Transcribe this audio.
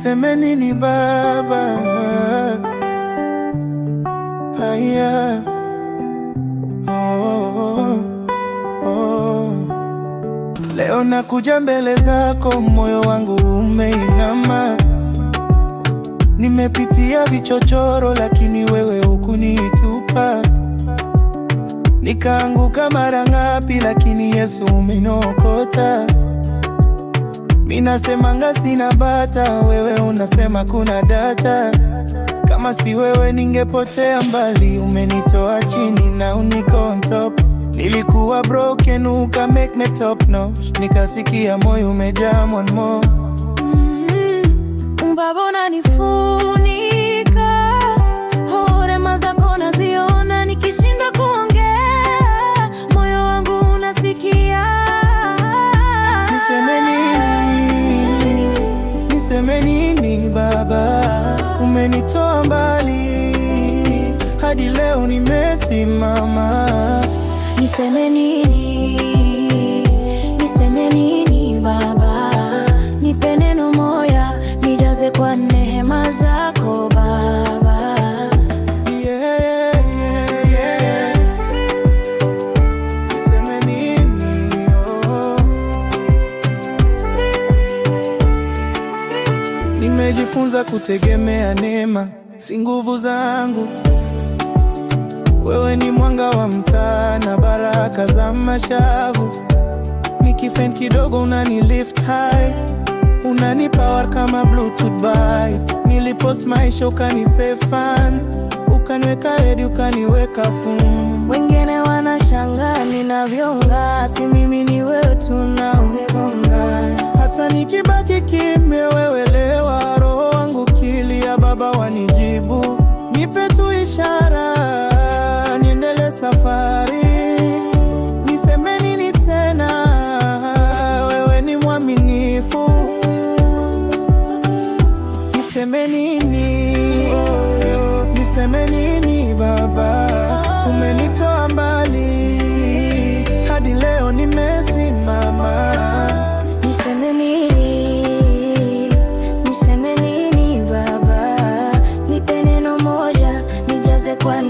Niseme nini baba? Haya. Leo nakuja mbele zako, moyo wangu umeinama. Nimepitia vichochoro lakini wewe hukunitupa. Nikaanguka mara ngapi lakini Yesu umenokota. Minasemanga sina bata, wewe unasema kuna data. Kama si wewe ningepotea mbali, umenitoa chini na uniko on top. Nilikuwa broken uka make me top notch. Nikasikia moyo umejaa one more. Baba unanifunika, rehema zako naziona. Nikishinda kuongea, moyo wangu unasikia. Niseme nini? Niseme nini baba? Umenitoa mbali, hadi leo nimesimama. Niseme nini? Niseme nini baba? Nipe neno moja, nijaze kwa neema zako baba. Yeah, yeah, yeah. Niseme nini? Oh. Nimejifunza kutegemea neema, si nguvu zangu. Wewe ni mwanga wa mtaa na baraka za mashavu. Nikifend kidogo unani lift high, unani power kama Bluetooth buy. Nilipost maisha ukani save fan, ukaniweka ready ukaniweka fun. Wengine wanashangaa ninavyonga, si mimi ni wewe tunaunigonga. Hata nikibaki kimya wewe lewa, roho wangu kilia baba wanijibu. Nipe tu ishara, niendele safari. Niseme nini tena? Wewe ni mwaminifu. Niseme nini? Niseme nini baba? Umenitoa mbali, hadi leo nimesimama. Niseme nini? Niseme nini baba? Nipe neno moja, nijaze kwa